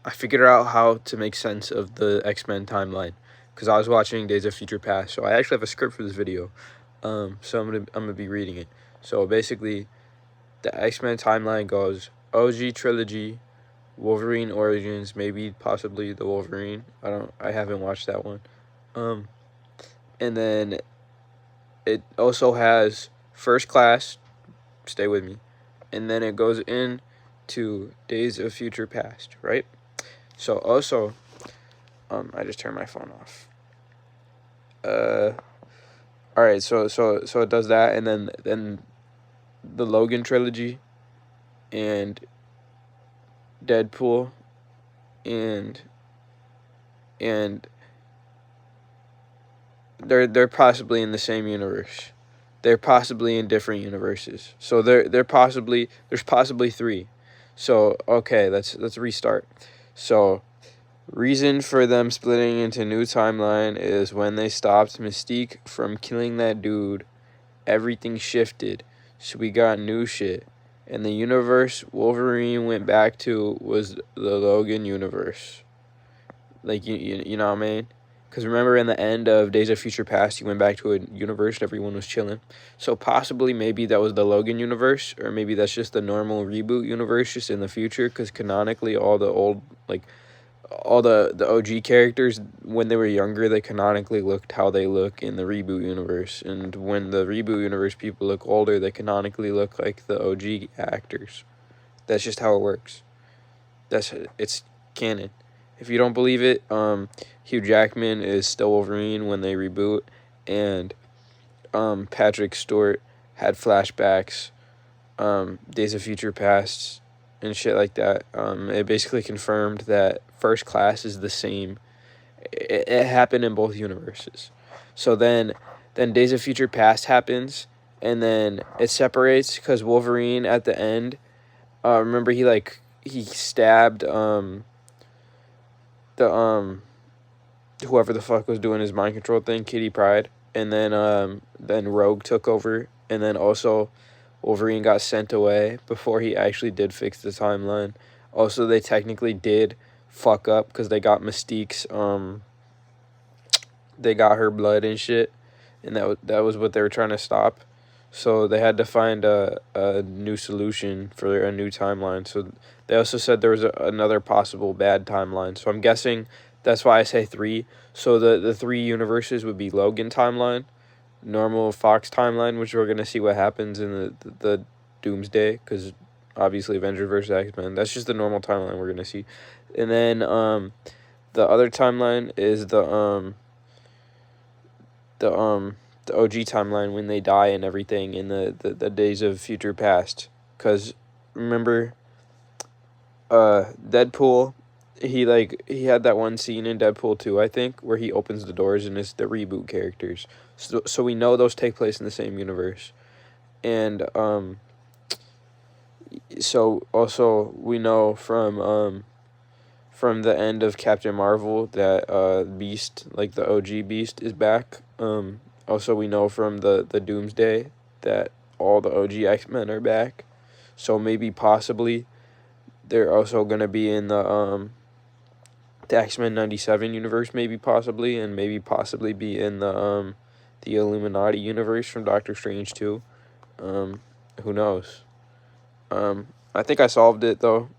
I figured out how to make sense of the X-Men timeline because I was watching Days of Future Past. So I actually have a script for this video. So I'm gonna be reading it. So basically, the X-Men timeline goes OG trilogy, Wolverine Origins, maybe possibly the Wolverine. I haven't watched that one. And then it also has First Class, stay with me. And then it goes in to Days of Future Past, right? So also, I just turned my phone off. All right, so it does that, and then the Logan trilogy, and Deadpool, and they're possibly in the same universe. They're possibly in different universes. So there's possibly 3. So okay, let's restart. So reason for them splitting into new timeline is when they stopped Mystique from killing that dude, everything shifted. So we got new shit. And the universe Wolverine went back to was the Logan universe. Like, you know what I mean? Because remember in the end of Days of Future Past, he went back to a universe, everyone was chilling. So possibly maybe that was the Logan universe, or maybe that's just the normal reboot universe just in the future, because canonically all the old, like, all the OG characters, when they were younger, they canonically looked how they look in the reboot universe. And when the reboot universe people look older, they canonically look like the OG actors. That's just how it works. It's canon. If you don't believe it, Hugh Jackman is still Wolverine when they reboot, and Patrick Stewart had flashbacks, Days of Future Past, and shit like that. It basically confirmed that First Class is the same. It happened in both universes. So then Days of Future Past happens, and then it separates because Wolverine at the end, remember he stabbed the whoever the fuck was doing his mind control thing, Kitty Pryde, and then Rogue took over, and then also Wolverine got sent away before he actually did fix the timeline. Also, they technically did fuck up because they got Mystique's they got her blood and shit, and that was what they were trying to stop. So they had to find a new solution for a new timeline. So they also said there was another possible bad timeline. So I'm guessing that's why I say 3. So the 3 universes would be Logan timeline, normal Fox timeline, which we're going to see what happens in the Doomsday, because obviously Avengers vs. X-Men. That's just the normal timeline we're going to see. And then the other timeline is the OG timeline when they die and everything in the Days of Future Past. Because remember, Deadpool, he had that one scene in Deadpool 2, I think, where he opens the doors and it's the reboot characters. So we know those take place in the same universe. And so also we know from the end of Captain Marvel that Beast, like the OG Beast, is back. Also, we know from the Doomsday that all the OG X-Men are back. So maybe possibly they're also going to be in the X-Men 97 universe, maybe possibly, and maybe possibly be in the Illuminati universe from Doctor Strange 2. Who knows? I think I solved it, though.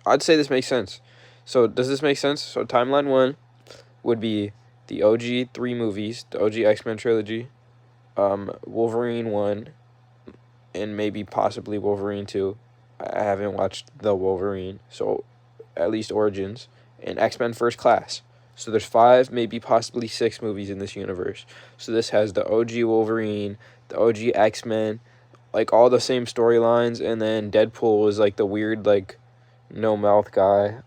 I'd say this makes sense. So does this make sense? So timeline 1 would be the OG 3 movies, the OG X-Men trilogy, Wolverine 1, and maybe possibly Wolverine 2. I haven't watched the Wolverine, so at least Origins, and X-Men First Class. So there's 5, maybe possibly 6 movies in this universe. So this has the OG Wolverine, the OG X-Men, like all the same storylines, and then Deadpool is like the weird, like, no mouth guy.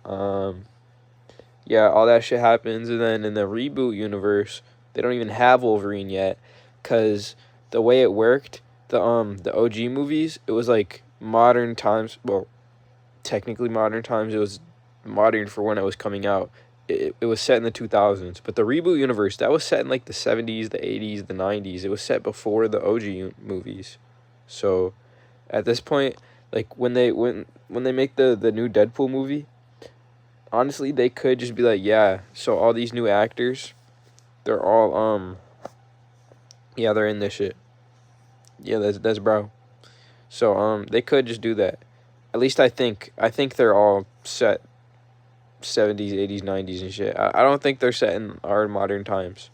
Yeah, all that shit happens, and then in the reboot universe, they don't even have Wolverine yet, cause the way it worked, the OG movies, it was like modern times. Well, technically modern times. It was modern for when it was coming out. It was set in the 2000s, but the reboot universe, that was set in like the 70s, the 80s, the 90s. It was set before the OG movies. So at this point, like when they make the new Deadpool movie, honestly, they could just be like, yeah, so all these new actors, they're all, yeah, they're in this shit. Yeah, that's bro. So, they could just do that. At least I think. I think they're all set 70s, 80s, 90s and shit. I don't think they're set in our modern times.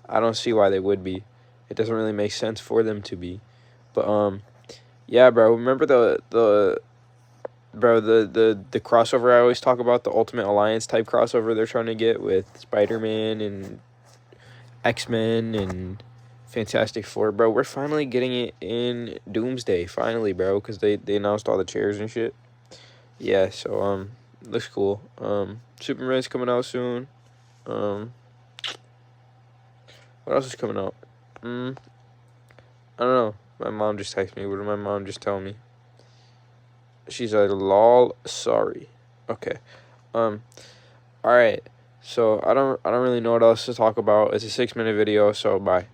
I don't see why they would be. It doesn't really make sense for them to be. But, yeah, bro, remember the crossover I always talk about, the Ultimate Alliance type crossover they're trying to get with Spider-Man and X-Men and Fantastic Four, bro. We're finally getting it in Doomsday, finally, bro, because they announced all the chairs and shit. Yeah, so looks cool. Superman's coming out soon. What else is coming out? I don't know. My mom just texted me. What did my mom just tell me? She's like, lol, sorry. Okay. All right. So I don't really know what else to talk about. It's a 6-minute video, so bye.